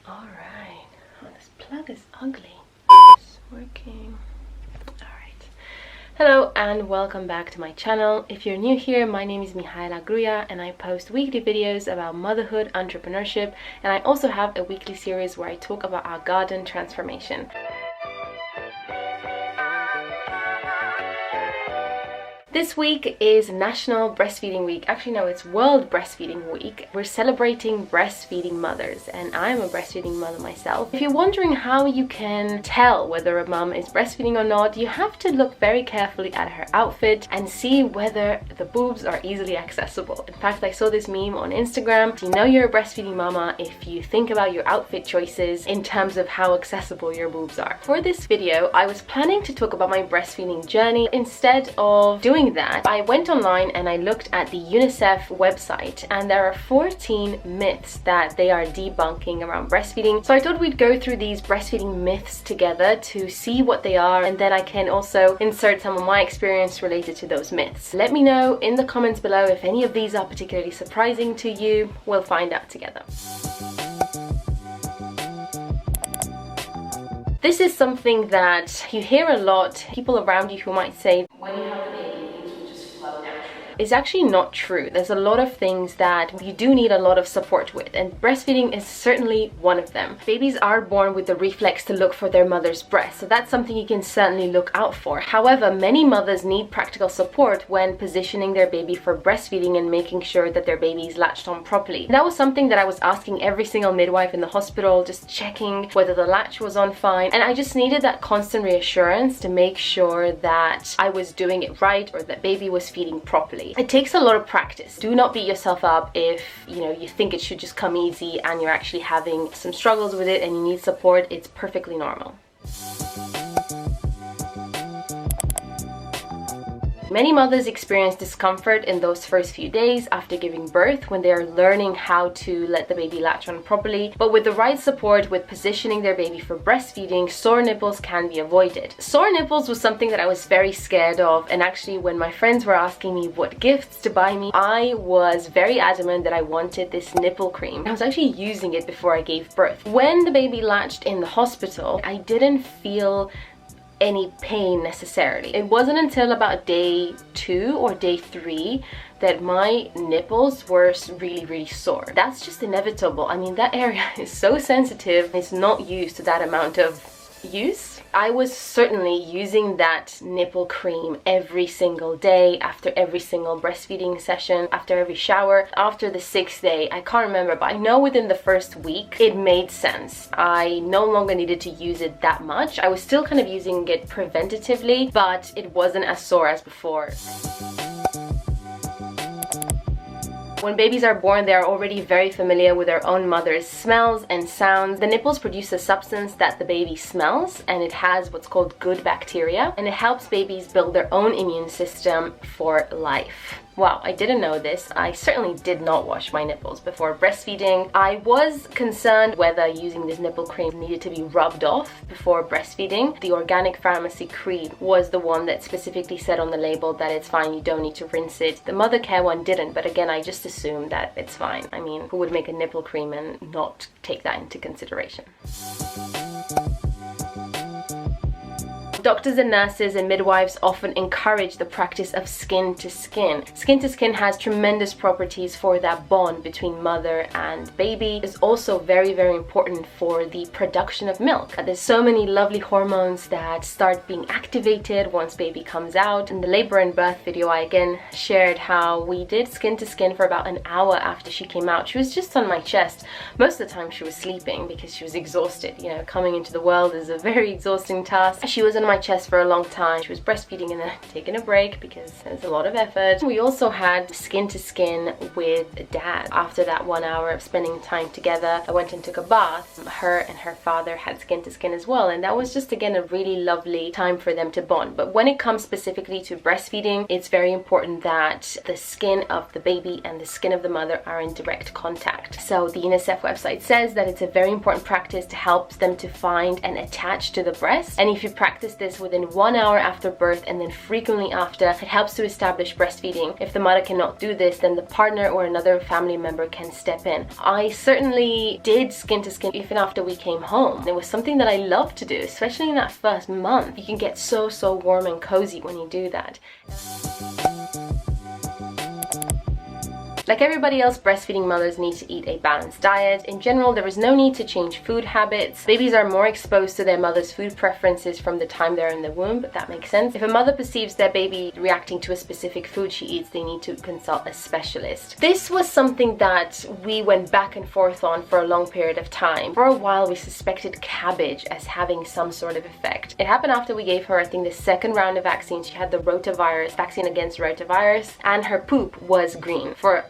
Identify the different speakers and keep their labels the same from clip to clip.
Speaker 1: Alright. Oh, this plug is ugly. It's working. Alright. Hello and welcome back to my channel. If you're new here, my name is Mihaela Gruja and I post weekly videos about motherhood, entrepreneurship, and I also have a weekly series where I talk about our garden transformation. This week is National Breastfeeding Week. Actually, no, it's World Breastfeeding Week. We're celebrating breastfeeding mothers, and I'm a breastfeeding mother myself. If you're wondering how you can tell whether a mom is breastfeeding or not, you have to look very carefully at her outfit and see whether the boobs are easily accessible. In fact, I saw this meme on Instagram. You know you're a breastfeeding mama if you think about your outfit choices in terms of how accessible your boobs are. For this video, I was planning to talk about my breastfeeding journey. Instead of doing that, I went online and I looked at the UNICEF website, and there are 14 myths that they are debunking around breastfeeding. So I thought we'd go through these breastfeeding myths together to see what they are, and then I can also insert some of my experience related to those myths. Let me know in the comments below if any of these are particularly surprising to you. We'll find out together. This is something that you hear a lot. People around you who might say, when you have the baby, things will just flow naturally. It's actually not true. There's a lot of things that you do need a lot of support with, and breastfeeding is certainly one of them. Babies are born with the reflex to look for their mother's breast, so that's something you can certainly look out for. However, many mothers need practical support when positioning their baby for breastfeeding and making sure that their baby is latched on properly. And that was something that I was asking every single midwife in the hospital, just checking whether the latch was on fine, and I just needed that constant reassurance to make sure that I was doing it right or that baby was feeding properly. It takes a lot of practice. Do not beat yourself up if you think it should just come easy and you're actually having some struggles with it and you need support. It's perfectly normal. Many mothers experience discomfort in those first few days after giving birth when they are learning how to let the baby latch on properly, but with the right support with positioning their baby for breastfeeding, sore nipples can be avoided. Sore nipples was something that I was very scared of, and actually when my friends were asking me what gifts to buy me, I was very adamant that I wanted this nipple cream. I was actually using it before I gave birth. When the baby latched in the hospital, I didn't feel any pain necessarily. It wasn't until about day 2 or day 3 that my nipples were really sore. That's just inevitable. I mean, that area is so sensitive. It's not used to that amount of use. I was certainly using that nipple cream every single day, after every single breastfeeding session, after every shower. After the 6th day, I can't remember, but I know within the first week it made sense. I no longer needed to use it that much. I was still kind of using it preventatively, but it wasn't as sore as before. When babies are born, they are already very familiar with their own mother's smells and sounds. The nipples produce a substance that the baby smells, and it has what's called good bacteria, and it helps babies build their own immune system for life. Wow, I didn't know this. I certainly did not wash my nipples before breastfeeding. I was concerned whether using this nipple cream needed to be rubbed off before breastfeeding. The organic pharmacy cream was the one that specifically said on the label that it's fine, you don't need to rinse it. The mother care one didn't, but again, I just assumed that it's fine. I mean, who would make a nipple cream and not take that into consideration? Doctors and nurses and midwives often encourage the practice of skin to skin. Skin to skin has tremendous properties for that bond between mother and baby. It's also very important for the production of milk. There's so many lovely hormones that start being activated once baby comes out. In the labor and birth video, I again shared how we did skin to skin for about an hour after she came out. She was just on my chest. Most of the time she was sleeping because she was exhausted. Coming into the world is a very exhausting task. She was on my chest for a long time. She was breastfeeding and then taking a break because there's a lot of effort. We also had skin to skin with Dad. After that 1 hour of spending time together, I went and took a bath. Her and her father had skin to skin as well, and that was just again a really lovely time for them to bond. But when it comes specifically to breastfeeding, it's very important that the skin of the baby and the skin of the mother are in direct contact. So the UNICEF website says that it's a very important practice to help them to find and attach to the breast, and if you practice this practice within 1 hour after birth and then frequently after. It helps to establish breastfeeding. If the mother cannot do this, then the partner or another family member can step in. I certainly did skin to skin even after we came home. It was something that I love to do, especially in that first month. You can get so warm and cozy when you do that. Like everybody else, breastfeeding mothers need to eat a balanced diet. In general, there is no need to change food habits. Babies are more exposed to their mother's food preferences from the time they're in the womb, but that makes sense. If a mother perceives their baby reacting to a specific food she eats, they need to consult a specialist. This was something that we went back and forth on for a long period of time. For a while, we suspected cabbage as having some sort of effect. It happened after we gave her, I think, the second round of vaccine. She had the rotavirus, vaccine against rotavirus, and her poop was green for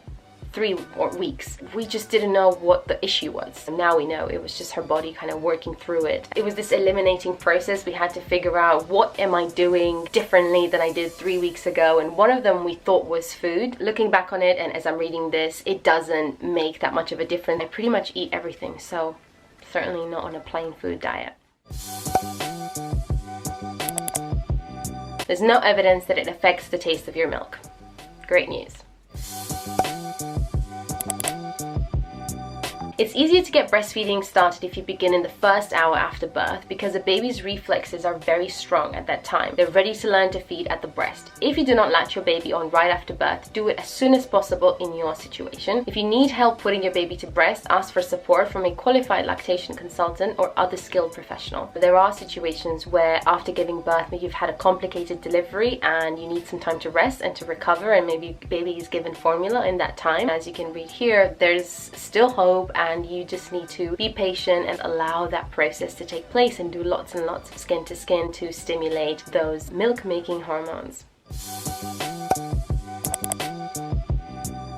Speaker 1: 3 weeks. We just didn't know what the issue was. And now we know it was just her body kind of working through it. It was this eliminating process. We had to figure out, what am I doing differently than I did 3 weeks ago? And one of them we thought was food. Looking back on it, and as I'm reading this, it doesn't make that much of a difference. I pretty much eat everything, so certainly not on a plain food diet. There's no evidence that it affects the taste of your milk. Great news. It's easier to get breastfeeding started if you begin in the first hour after birth, because a baby's reflexes are very strong at that time. They're ready to learn to feed at the breast. If you do not latch your baby on right after birth, do it as soon as possible in your situation. If you need help putting your baby to breast, ask for support from a qualified lactation consultant or other skilled professional. There are situations where after giving birth, maybe you've had a complicated delivery and you need some time to rest and to recover, and maybe baby is given formula in that time. As you can read here, there's still hope, and you just need to be patient and allow that process to take place and do lots and lots of skin to skin to stimulate those milk making hormones.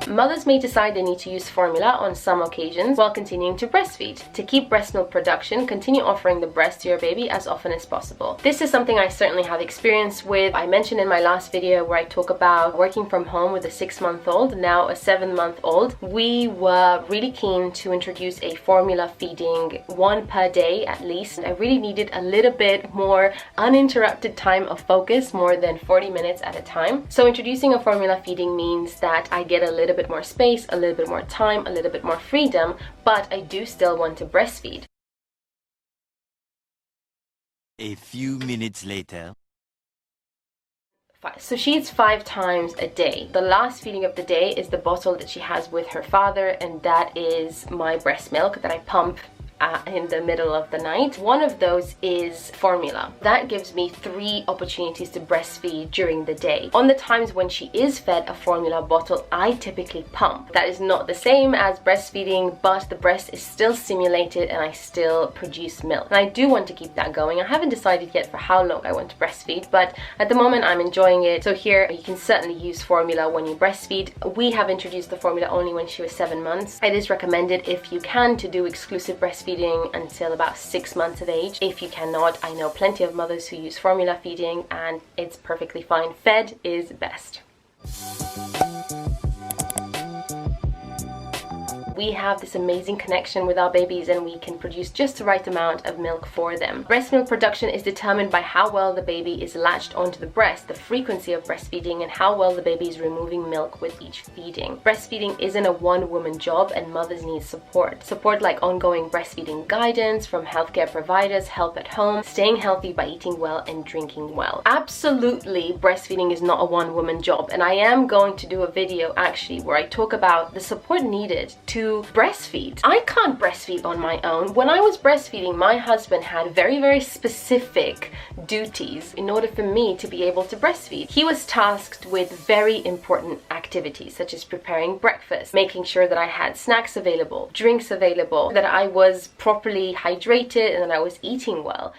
Speaker 1: Mothers may decide they need to use formula on some occasions while continuing to breastfeed. To keep breast milk production, continue offering the breast to your baby as often as possible. This is something I certainly have experience with. I mentioned in my last video where I talk about working from home with a 6-month-old, now a 7-month-old. We were really keen to introduce a formula feeding, 1 per day at least. I really needed a little bit more uninterrupted time of focus, more than 40 minutes at a time. So introducing a formula feeding means that I get a little bit more space, a little bit more time, a little bit more freedom, but I do still want to breastfeed.
Speaker 2: A few minutes later.
Speaker 1: So she eats 5 times a day. The last feeding of the day is the bottle that she has with her father, and that is my breast milk that I pump in the middle of the night. One of those is formula. That gives me 3 opportunities to breastfeed during the day. On the times when she is fed a formula bottle, I typically pump. That is not the same as breastfeeding, but the breast is still stimulated and I still produce milk. And I do want to keep that going. I haven't decided yet for how long I want to breastfeed, but at the moment I'm enjoying it. So here you can certainly use formula when you breastfeed. We have introduced the formula only when she was 7 months. It is recommended, if you can, to do exclusive breastfeeding until about 6 months of age. If you cannot, I know plenty of mothers who use formula feeding and it's perfectly fine. Fed is best. We have this amazing connection with our babies and we can produce just the right amount of milk for them. Breast milk production is determined by how well the baby is latched onto the breast, the frequency of breastfeeding, and how well the baby is removing milk with each feeding. Breastfeeding isn't a one-woman job and mothers need support. Support like ongoing breastfeeding guidance from healthcare providers, help at home, staying healthy by eating well and drinking well. Absolutely, breastfeeding is not a one-woman job, and I am going to do a video actually where I talk about the support needed to breastfeed. I can't breastfeed on my own. When I was breastfeeding, my husband had very specific duties in order for me to be able to breastfeed. He was tasked with very important activities such as preparing breakfast, making sure that I had snacks available, drinks available, that I was properly hydrated and that I was eating well.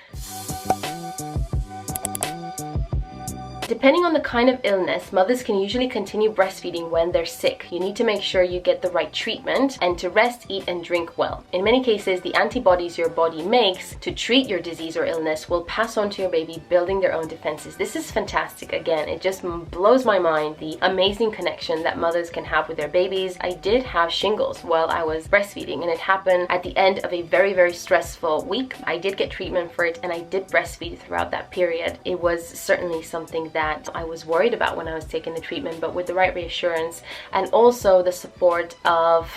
Speaker 1: Depending on the kind of illness, mothers can usually continue breastfeeding when they're sick. You need to make sure you get the right treatment and to rest, eat, and drink well. In many cases, the antibodies your body makes to treat your disease or illness will pass on to your baby, building their own defenses. This is fantastic. Again, it just blows my mind, the amazing connection that mothers can have with their babies. I did have shingles while I was breastfeeding, and it happened at the end of a very, very stressful week. I did get treatment for it, and I did breastfeed throughout that period. It was certainly something that I was worried about when I was taking the treatment, but with the right reassurance and also the support of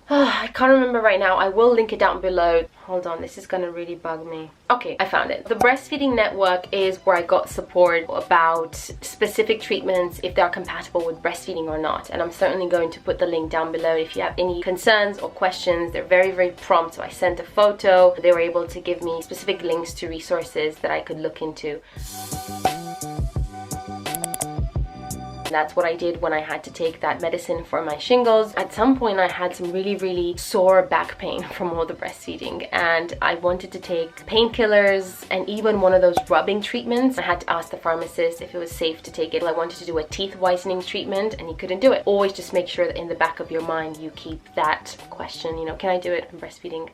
Speaker 1: I can't remember right now. I will link it down below. Hold on, this is gonna really bug me. Okay, I found it. The Breastfeeding Network is where I got support about specific treatments, if they are compatible with breastfeeding or not. And I'm certainly going to put the link down below if you have any concerns or questions. They're very, very prompt. So I sent a photo. They were able to give me specific links to resources that I could look into. That's what I did when I had to take that medicine for my shingles. At some point I had some really, really sore back pain from all the breastfeeding, and I wanted to take painkillers and even one of those rubbing treatments. I had to ask the pharmacist if it was safe to take it. I wanted to do a teeth whitening treatment and he couldn't do it. Always just make sure that in the back of your mind you keep that question, you know, can I do it? I'm breastfeeding.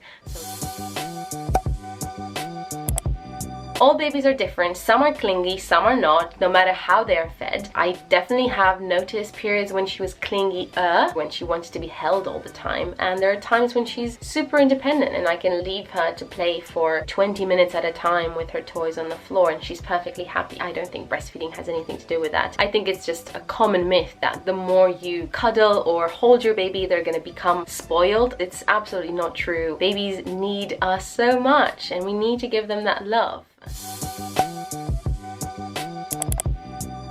Speaker 1: All babies are different. Some are clingy, some are not, no matter how they are fed. I definitely have noticed periods when she was clingy, when she wanted to be held all the time. And there are times when she's super independent and I can leave her to play for 20 minutes at a time with her toys on the floor and she's perfectly happy. I don't think breastfeeding has anything to do with that. I think it's just a common myth that the more you cuddle or hold your baby, they're gonna become spoiled. It's absolutely not true. Babies need us so much and we need to give them that love.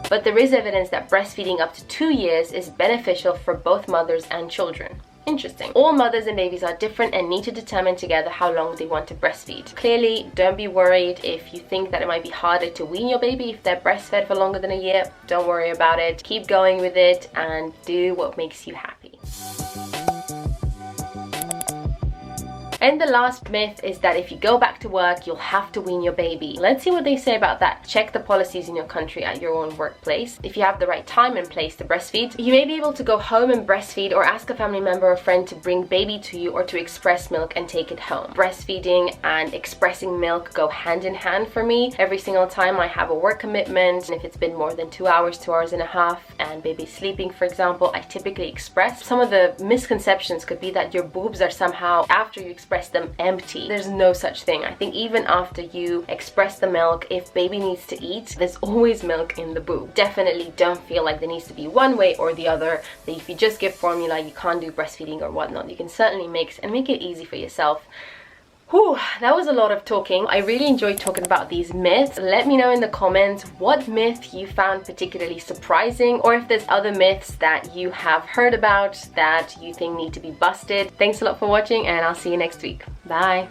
Speaker 1: But there is evidence that breastfeeding up to 2 years is beneficial for both mothers and children. Interesting. All mothers and babies are different and need to determine together how long they want to breastfeed. Clearly, don't be worried if you think that it might be harder to wean your baby if they're breastfed for longer than a year. Don't worry about it. Keep going with it and do what makes you happy. And the last myth is that if you go back to work, you'll have to wean your baby. Let's see what they say about that. Check the policies in your country at your own workplace. If you have the right time and place to breastfeed, you may be able to go home and breastfeed or ask a family member or friend to bring baby to you or to express milk and take it home. Breastfeeding and expressing milk go hand in hand for me. Every single time I have a work commitment, and if it's been more than 2 hours, 2 hours and a half, and baby's sleeping, for example, I typically express. Some of the misconceptions could be that your boobs are somehow, after you express them, empty. There's no such thing. I think even after you express the milk, if baby needs to eat, there's always milk in the boob. Definitely don't feel like there needs to be one way or the other, that if you just give formula you can't do breastfeeding or whatnot. You can certainly mix and make it easy for yourself. Whew, that was a lot of talking. I really enjoyed talking about these myths. Let me know in the comments what myth you found particularly surprising, or if there's other myths that you have heard about that you think need to be busted. Thanks a lot for watching and I'll see you next week. Bye.